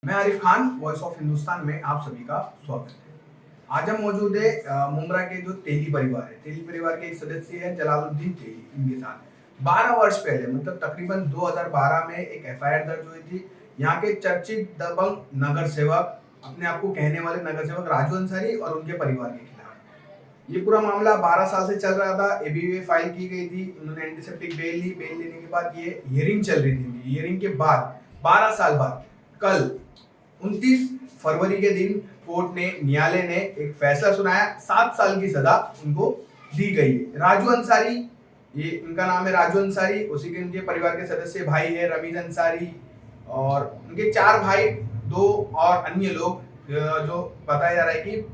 मैं Arif Khan, voice of Hindustan में आप सभी का स्वागत है। आज हम मौजूद है मुंब्रा के जो तेली परिवार है, तेली परिवार के एक सदस्य है जलालुद्दीन तेली, इनके साथ 12 वर्ष पहले मतलब तकरीबन 2012 में एक एफआईआर दर्ज हुई थी। यहाँ के चर्चित दबंग नगर सेवक, अपने आप को कहने वाले नगर सेवक राजू अंसारी और उनके परिवार के खिलाफ ये पूरा मामला 12 साल से चल रहा था। एबीवीए फाइल की गई थी, उन्होंने एंटीसेप्टिक बेल ली। बेल लेने के बाद ये हियरिंग चल रही थी। हियरिंग के बाद 12 साल बाद कल 29 फरवरी के दिन कोर्ट ने, न्यायालय ने एक फैसला सुनाया। 7 साल की सजा उनको दी गई है। राजू अंसारी, ये इनका नाम है राजू अंसारी, उसी के उनके परिवार के सदस्य भाई है रमीज अंसारी और उनके 4 भाई, 2 और अन्य लोग जो बताया जा रहा है कि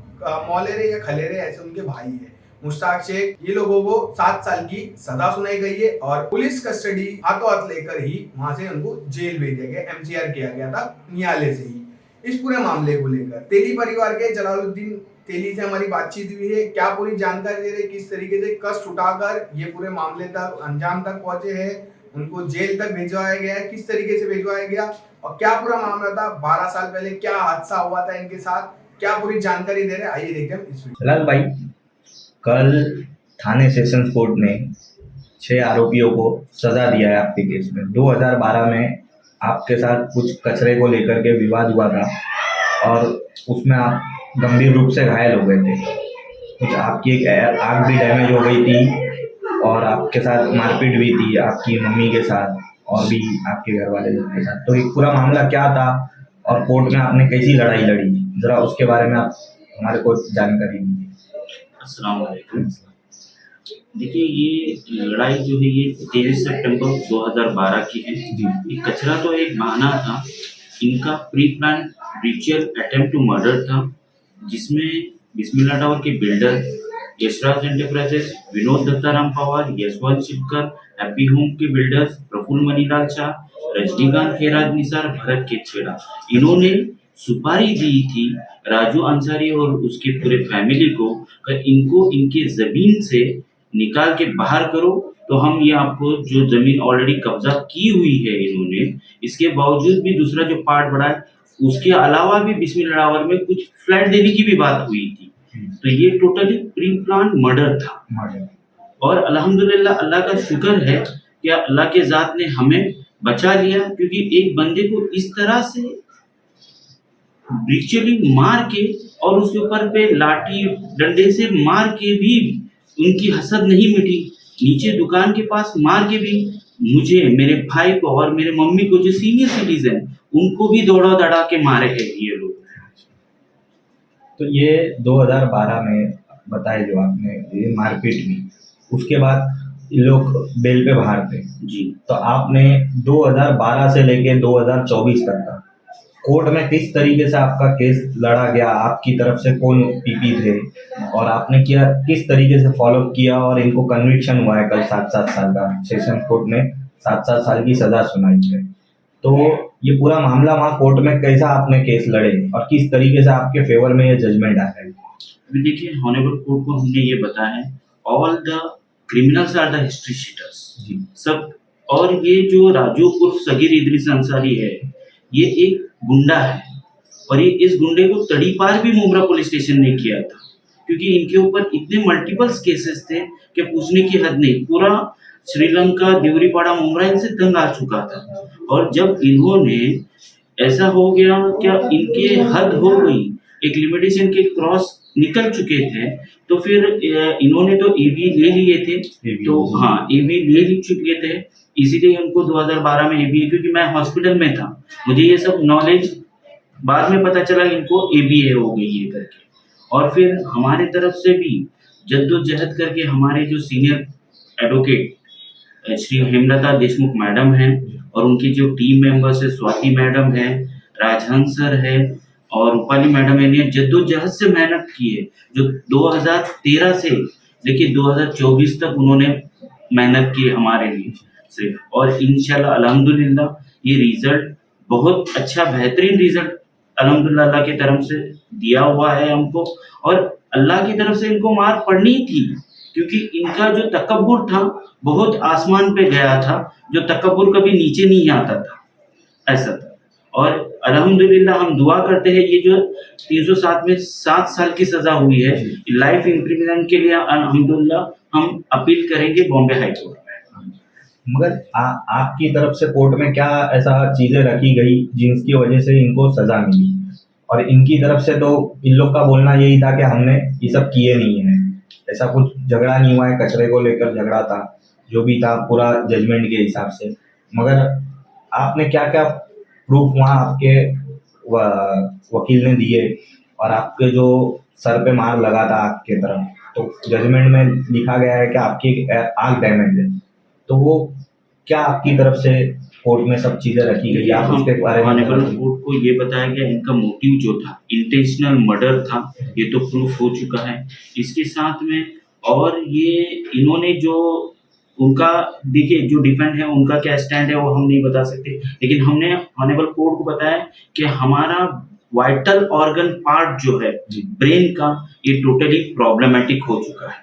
मौलेरे या खलेरे ऐसे उनके भाई है। मुश्ताक शेख, ये लोगों को 7 साल की सजा सुनाई गई है और पुलिस कस्टडी हाथों हाथ लेकर ही वहां से उनको जेल भेजा गया, एमसीआर किया गया था न्यायालय से ही। इस पूरे मामले को लेकर तेली परिवार के जलालुद्दीन तेली से हमारी बातचीत हुई है। क्या पूरी जानकारी दे रहे, किस तरीके से कष्ट उठाकर ये पूरे मामले तक अंजाम तक पहुंचे हैं, उनको जेल तक भिजवाया गया है, किस तरीके से भिजवाया गया और क्या पूरा मामला था, 12 साल पहले क्या हादसा हुआ था इनके साथ, क्या पूरी जानकारी दे रहे, आइए देखते हैं इस वीडियो। जलाल भाई, कल थाने सेशंस कोर्ट ने 6 आरोपियों को सजा दिया है आपके केस में। 2012 में आपके साथ कुछ कचरे को लेकर के विवाद हुआ था और उसमें आप गंभीर रूप से घायल हो गए थे। कुछ आपकी एक आँख भी डैमेज हो गई थी और आपके साथ मारपीट भी थी आपकी मम्मी के साथ और भी आपके घर वाले लोग के साथ। तो एक पूरा मामला क्या था और कोर्ट में आपने कैसी लड़ाई लड़ी, ज़रा उसके बारे में आप हमारे को जानकारी दीजिए। अस्सलाम वालेकुम। देखिए, ये लड़ाई जो है ये 23 सितंबर 2012 की है। ये कचरा तो एक बहाना था, इनका प्री प्लान ब्रीचियल अटेम्प्ट टू मर्डर था, जिसमें बिस्मिल्लाह टावर के builder Yashraj enterprises, Vinod Dattaram Pawar, Yashwant Shivkar, happy home के बिल्डर्स प्रफुल्ल मनीलाल शाह, रजनीकांत खेराज निसार, भरत के छेड़ा, इन्होंने सुपारी दी थी राजू अंसारी और उसके पूरे फैमिली को कि इनको इनके जमीन से निकाल के बाहर करो, तो हम ये आपको जो जमीन ऑलरेडी कब्जा की हुई है इन्होंने, इसके बावजूद भी दूसरा जो पार्ट बढ़ा है, उसके अलावा भी बिस्मिल्लाह टावर में कुछ फ्लैट देने की भी बात हुई थी। तो ये टोटली प्री प्लान मर्डर था। और अल्हम्दुलिल्लाह, अल्लाह का शुक्र है कि अल्लाह के ज़ात ने हमें बचा लिया, क्योंकि एक बंदे को इस तरह से ब्रीचुअली मार के और उसके ऊपर पे लाठी डंडे से मार के भी उनकी हसद नहीं मिटी। नीचे दुकान के पास मार के भी मुझे, मेरे भाई को और मेरे मम्मी को जो सीनियर सिटीजन, उनको भी दौड़ा दड़ा के मारे हैं ये लोग। तो ये 2012 में बताए जो आपने ये मारपीट हुई, उसके बाद ये लोग बेल पे बाहर थे जी। तो आपने 2012 से लेके 2024 तक का कोर्ट में किस तरीके से आपका केस लड़ा गया, आपकी तरफ से कौन पीपी थे और आपने किया किस तरीके से फॉलो किया और इनको कन्विक्शन हुआ है कल 7-7 साल का, सेशन कोर्ट ने 7-7 साल की सजा सुनाई है। तो ये पूरा मामला वहाँ कोर्ट में कैसा आपने केस लड़े और किस तरीके से आपके फेवर में ये जजमेंट आया है? अभी देखिए, हॉनेबल कोर्ट को हमने ये बताया है, all the criminals are the history sheeters जी सब। और ये जो राजू उर्फ सगीर इदरीस अंसारी है, ये एक गुंडा है और ये इस गुंडे को तड़ीपार भी मुंब्रा पुलिस स्टेशन ने किया था, क्योंकि इनके ऊपर इतने मल्टीपल्स केसेस थे कि पूछने की हद नहीं। पूरा श्रीलंका, देवरीपाड़ा, मुंब्रा इनसे तंग आ चुका था। और जब इन्होंने ऐसा हो गया, क्या इनके हद हो गई, एक लिमिटेशन के क्रॉस निकल चुके थे, तो फिर इन्होंने तो एबी ले लिए थे। तो हाँ, एबी ले चुके थे, इसीलिए उनको 2012 में एबी, क्योंकि मैं हॉस्पिटल में था, मुझे ये सब नॉलेज बाद में पता चला इनको एबीए हो गई है करके। और फिर हमारे तरफ से भी जद्दोजहद करके हमारे जो senior advocate Shri Hemlata Deshmukh madam हैं और उनकी जो टीम मेंबर्स है, स्वाति मैडम है, राजहंस सर है और रूपाली मैडम है, ने जद्दोजहद से मेहनत की है, जो 2013 से लेके 2024 तक उन्होंने मेहनत की हमारे लिए सिर्फ। और इंशाल्लाह अल्हम्दुलिल्लाह ये रिजल्ट बहुत अच्छा, बेहतरीन रिजल्ट अल्हम्दुलिल्लाह अल्लाह की तरफ से दिया हुआ है हमको। और अल्लाह की तरफ से इनको मार पड़नी थी, क्योंकि इनका जो तकब्बुर था बहुत आसमान पे गया था, जो तकब्बुर कभी नीचे नहीं आता था, ऐसा था। और अल्हम्दुलिल्लाह हम दुआ करते हैं ये जो 307 में 7 साल की सजा हुई है लाइफ इम्प्रिजनमेंट के लिए अल्हम्दुलिल्लाह हम अपील करेंगे बॉम्बे हाई कोर्ट में। मगर आपकी तरफ से कोर्ट में क्या ऐसा चीजें रखी गई जिसकी वजह से इनको सजा मिली? और इनकी तरफ से तो इन लोग का बोलना यही था कि हमने ये सब किए नहीं है, ऐसा कुछ झगड़ा नहीं हुआ है, कचरे को लेकर झगड़ा था, जो भी था पूरा जजमेंट के हिसाब से। मगर आपने क्या क्या प्रूफ वहाँ आपके वकील ने दिए और आपके जो सर पे मार लगा था आग के तरफ, तो जजमेंट में लिखा गया है कि आपकी आग डैमेज है, तो वो क्या आपकी तरफ से कोर्ट में सब चीजें रखी गई, आप उसके बारे में ऑनरेबल कोर्ट को ये बताया गया इनका मोटिव जो था इंटेंशनल मर्डर था, ये तो प्रूफ हो चुका है। इसके साथ में और ये इन्होंने जो उनका देखिए जो डिफेंड है उनका क्या स्टैंड है वो हम नहीं बता सकते, लेकिन हमने ऑनरेबल कोर्ट को बताया कि हमारा वाइटल ऑर्गन पार्ट जो है ब्रेन का ये टोटली प्रॉब्लमेटिक हो चुका है,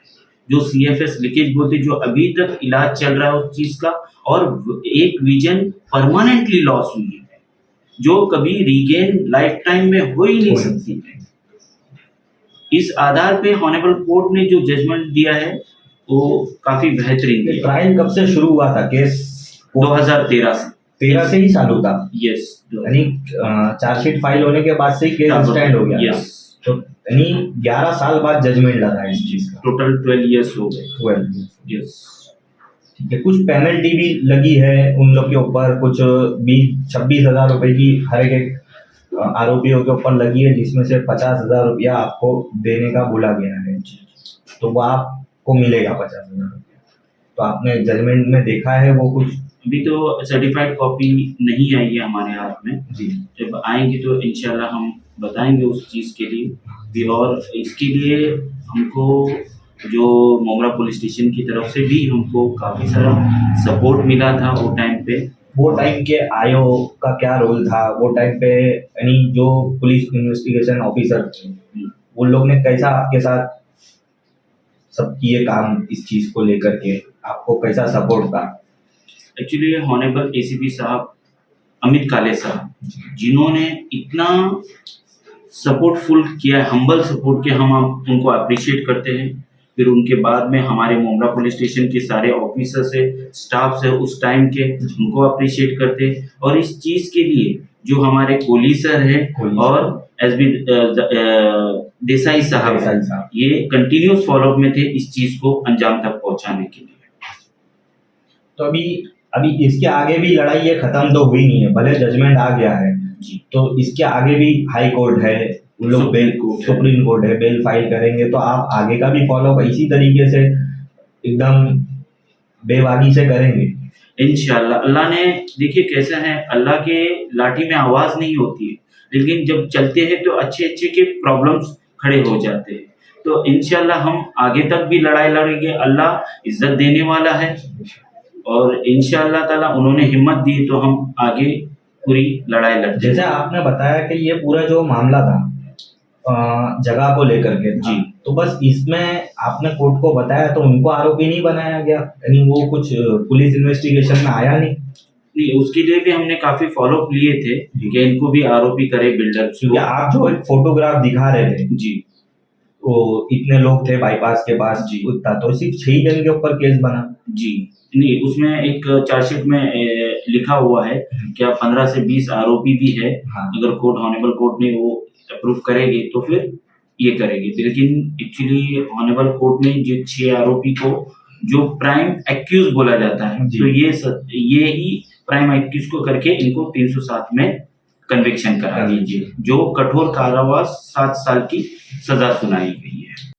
जो CFS लीकेज बोलते जो अभी तक इलाज चल रहा है उस चीज का, और एक विजन परमानेंटली लॉस हुई है जो कभी रीगेन लाइफ टाइम में हो ही नहीं सकती है। इस आधार पे ऑनरेबल कोर्ट ने जो जजमेंट दिया है वो काफी बेहतरीन है। ट्रायल कब से शुरू हुआ था केस? 2013 से ही चालू था। यस, यानी चार्जशीट फाइल होने के बाद से ही केस स्टैंड हो गया। यस, तो यानी 11 साल बाद जजमेंट लगा इस चीज का। टोटल 12 इयर्स हो गए। 12 यस, ठीक है। कुछ पेनल्टी भी लगी है उन लोग के ऊपर, कुछ 26,000 रुपए की हर एक आरोपियों के ऊपर लगी है, जिसमें से 50,000 रुपया आपको देने का बोला गया है, तो वो आपको मिलेगा 50,000 रुपया। तो आपने जजमेंट में देखा है वो कुछ? अभी तो सर्टिफाइड कॉपी नहीं आई है हमारे हाथ में जी, जब आएंगी तो इंशाल्लाह हम बताएंगे उस चीज़ के लिए भी, और इसके लिए हमको जो मोमरा पुलिस स्टेशन की तरफ से भी हमको काफ़ी सारा सपोर्ट मिला था वो टाइम पे। वो टाइम के आयो का क्या रोल था वो टाइम पे? यानी जो पुलिस इन्वेस्टिगेशन ऑफिसर थे उन लोग ने कैसा आपके साथ सब किए काम, इस चीज को लेकर के आपको कैसा सपोर्ट था? एक्चुअली ऑनरेबल ACP साहब अमित काले साहब जिन्होंने इतना सपोर्टफुल किया, हम्बल सपोर्ट किया, हम उनको अप्रिशिएट करते हैं। फिर उनके बाद में हमारे मोमरा पुलिस स्टेशन के सारे ऑफिसर्स है, स्टाफ है उस टाइम के, उनको अप्रिशिएट करते हैं। और इस चीज़ के लिए जो हमारे कोहली सर है और SB देसाई साहब ये कंटिन्यूस फॉलोअप में थे इस चीज़ को अंजाम तक पहुंचाने के लिए। तो अभी इसके आगे भी लड़ाई ये खत्म तो हुई नहीं है, भले जजमेंट आ गया है जी, तो इसके आगे भी हाई कोर्ट है, उन लोग सुप्रीम कोर्ट है, बेल फाइल करेंगे, तो आप आगे का भी फॉलो इसी तरीके से एकदम बेबाकी से करेंगे इंशाल्लाह। अल्लाह ने देखिए कैसा है, अल्लाह के लाठी में आवाज नहीं होती है, लेकिन जब चलते हैं तो अच्छे अच्छे के प्रॉब्लम्स खड़े हो जाते हैं। तो इंशाल्लाह हम आगे तक भी लड़ाई लड़ेंगे, अल्लाह इज्जत देने वाला है और इंशाल्लाह ताला उन्होंने हिम्मत दी तो हम आगे पूरी लड़ाई लड़ते। जैसे आपने बताया कि ये पूरा जो मामला था जगह को लेकर के जी, तो बस इसमें आपने कोर्ट को बताया तो उनको आरोपी नहीं बनाया गया, यानी वो कुछ पुलिस इन्वेस्टिगेशन में आया नहीं? नहीं, उसके लिए भी हमने काफी फॉलोअप लिए थे कि इनको भी आरोपी करे बिल्डर। क्योंकि आप जो एक फोटोग्राफ दिखा रहे थे जी, वो इतने लोग थे बाईपास के पास जी उतना, तो सिर्फ 6 जन के ऊपर केस बना जी। नहीं, उसमें एक चार्जशीट में लिखा हुआ है कि 15 से 20 आरोपी भी है। हाँ। अगर कोर्ट ऑनरेबल कोर्ट ने वो अप्रूव करेगी तो फिर ये करेगी, लेकिन एक्चुअली ऑनरेबल कोर्ट ने जो 6 आरोपी को जो प्राइम एक्यूज बोला जाता है, तो ये ही प्राइम एक्यूज को करके इनको 307 में कन्विक्शन करा दीजिए, जो कठोर कारावास 7 साल की सजा सुनाई गई है।